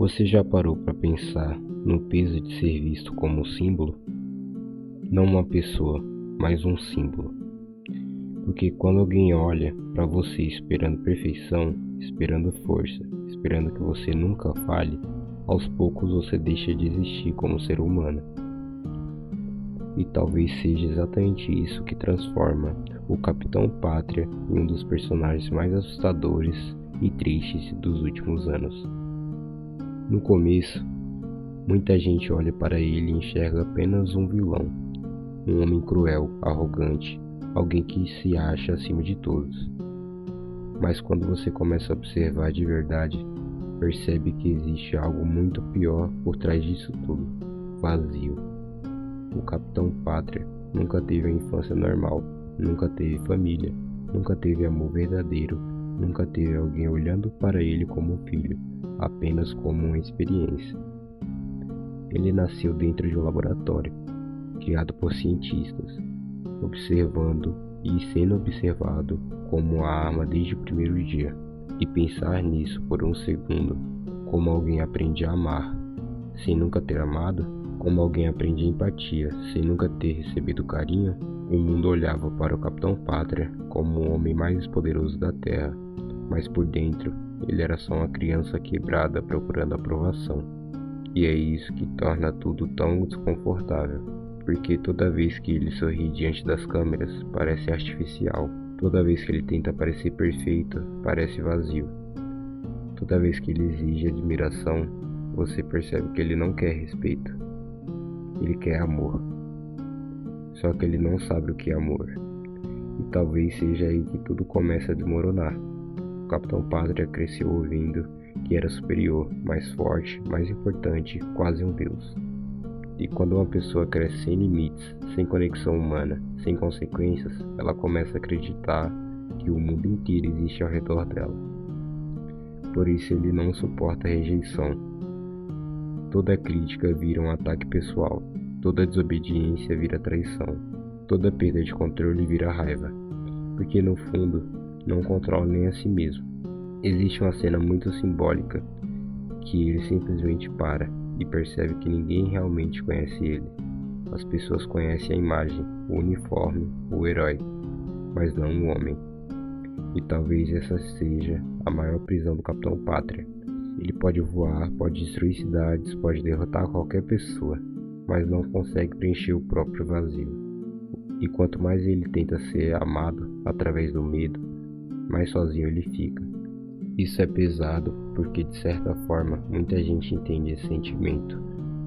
Você já parou para pensar no peso de ser visto como um símbolo? Não uma pessoa, mas um símbolo. Porque quando alguém olha para você esperando perfeição, esperando força, esperando que você nunca falhe, aos poucos você deixa de existir como ser humano. E talvez seja exatamente isso que transforma o Capitão Pátria em um dos personagens mais assustadores e tristes dos últimos anos. No começo, muita gente olha para ele e enxerga apenas um vilão, um homem cruel, arrogante, alguém que se acha acima de todos. Mas quando você começa a observar de verdade, percebe que existe algo muito pior por trás disso tudo: vazio. O Capitão Pátria nunca teve uma infância normal, nunca teve família, nunca teve amor verdadeiro, nunca teve alguém olhando para ele como um filho, apenas como uma experiência. Ele nasceu dentro de um laboratório, criado por cientistas, observando e sendo observado como uma arma desde o primeiro dia. E pensar nisso por um segundo, como alguém aprende a amar, sem nunca ter amado, como alguém aprende a empatia, sem nunca ter recebido carinho, o mundo olhava para o Capitão Pátria como o homem mais poderoso da Terra, mas por dentro ele era só uma criança quebrada procurando aprovação. E é isso que torna tudo tão desconfortável, porque toda vez que ele sorri diante das câmeras, parece artificial. Toda vez que ele tenta parecer perfeito, parece vazio. Toda vez que ele exige admiração, você percebe que ele não quer respeito. Ele quer amor. Só que ele não sabe o que é amor. E talvez seja aí que tudo começa a desmoronar. O Capitão Pátria cresceu ouvindo que era superior, mais forte, mais importante, quase um deus. E quando uma pessoa cresce sem limites, sem conexão humana, sem consequências, ela começa a acreditar que o mundo inteiro existe ao redor dela. Por isso ele não suporta a rejeição. Toda crítica vira um ataque pessoal, toda desobediência vira traição, toda perda de controle vira raiva, porque no fundo não controla nem a si mesmo. Existe uma cena muito simbólica que ele simplesmente para e percebe que ninguém realmente conhece ele. As pessoas conhecem a imagem, o uniforme, o herói, mas não o homem. E talvez essa seja a maior prisão do Capitão Pátria. Ele pode voar, pode destruir cidades, pode derrotar qualquer pessoa, mas não consegue preencher o próprio vazio. E quanto mais ele tenta ser amado através do medo, mais sozinho ele fica. Isso é pesado porque, de certa forma, muita gente entende esse sentimento,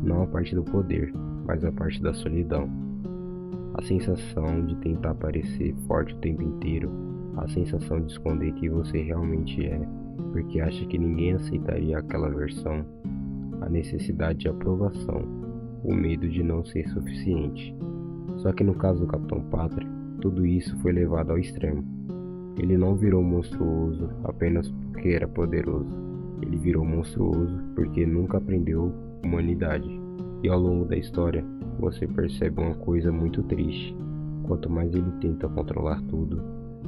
não a parte do poder, mas a parte da solidão. A sensação de tentar parecer forte o tempo inteiro, a sensação de esconder quem você realmente é, porque acha que ninguém aceitaria aquela versão, a necessidade de aprovação, o medo de não ser suficiente. Só que no caso do Capitão Pátria, tudo isso foi levado ao extremo. Ele não virou monstruoso apenas porque era poderoso. Ele virou monstruoso porque nunca aprendeu humanidade. E ao longo da história, você percebe uma coisa muito triste. Quanto mais ele tenta controlar tudo,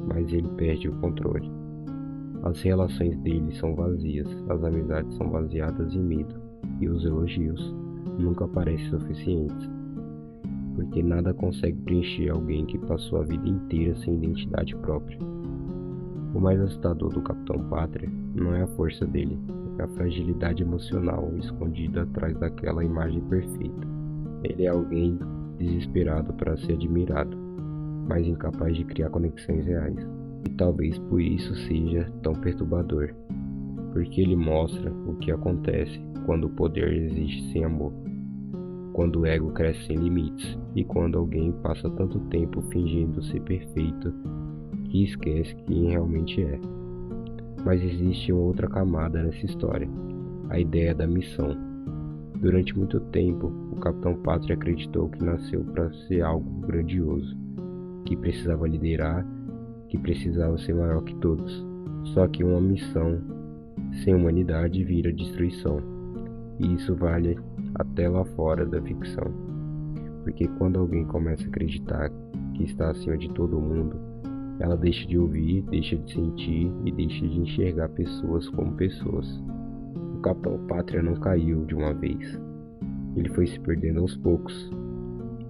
mais ele perde o controle. As relações dele são vazias, as amizades são baseadas em medo, e os elogios nunca parecem suficientes. Porque nada consegue preencher alguém que passou a vida inteira sem identidade própria. O mais assustador do Capitão Pátria não é a força dele, é a fragilidade emocional escondida atrás daquela imagem perfeita. Ele é alguém desesperado para ser admirado, mas incapaz de criar conexões reais. E talvez por isso seja tão perturbador, porque ele mostra o que acontece quando o poder existe sem amor, quando o ego cresce sem limites e quando alguém passa tanto tempo fingindo ser perfeito que esquece quem realmente é. Mas existe uma outra camada nessa história, a ideia da missão. Durante muito tempo, o Capitão Pátria acreditou que nasceu para ser algo grandioso, que precisava liderar, que precisava ser maior que todos. Só que uma missão sem humanidade vira destruição, e isso vale até lá fora da ficção. Porque quando alguém começa a acreditar que está acima de todo mundo, ela deixa de ouvir, deixa de sentir e deixa de enxergar pessoas como pessoas. O Capitão Pátria não caiu de uma vez. Ele foi se perdendo aos poucos,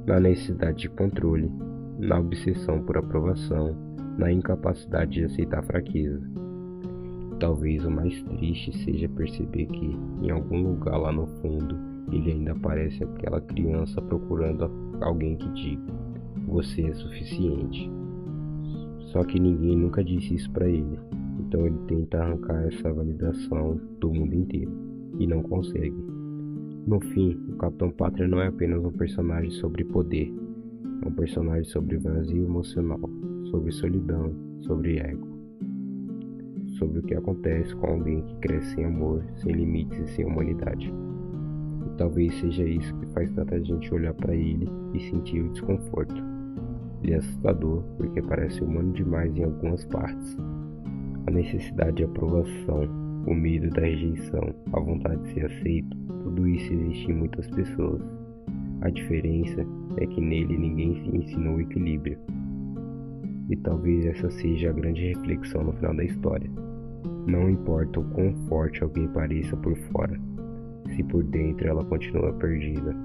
na necessidade de controle, na obsessão por aprovação, na incapacidade de aceitar fraqueza. Talvez o mais triste seja perceber que, em algum lugar lá no fundo, ele ainda parece aquela criança procurando alguém que diga: você é suficiente. Só que ninguém nunca disse isso pra ele, então ele tenta arrancar essa validação do mundo inteiro, e não consegue. No fim, o Capitão Pátria não é apenas um personagem sobre poder, é um personagem sobre vazio emocional, sobre solidão, sobre ego, sobre o que acontece com alguém que cresce sem amor, sem limites e sem humanidade. E talvez seja isso que faz tanta gente olhar para ele e sentir o desconforto. Ele é assustador porque parece humano demais em algumas partes. A necessidade de aprovação, o medo da rejeição, a vontade de ser aceito, tudo isso existe em muitas pessoas. A diferença é que nele ninguém se ensinou o equilíbrio. E talvez essa seja a grande reflexão no final da história. Não importa o quão forte alguém pareça por fora, se por dentro ela continua perdida.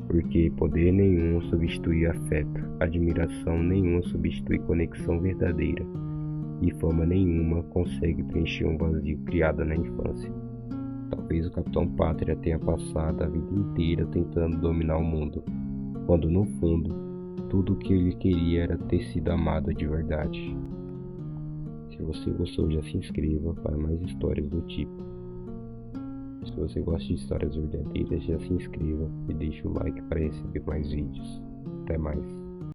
Porque poder nenhum substitui afeto, admiração nenhuma substitui conexão verdadeira, e fama nenhuma consegue preencher um vazio criado na infância. Talvez o Capitão Pátria tenha passado a vida inteira tentando dominar o mundo, quando no fundo, tudo o que ele queria era ter sido amado de verdade. Se você gostou, já se inscreva para mais histórias do tipo. Se você gosta de histórias verdadeiras, já se inscreva e deixe o like para receber mais vídeos. Até mais.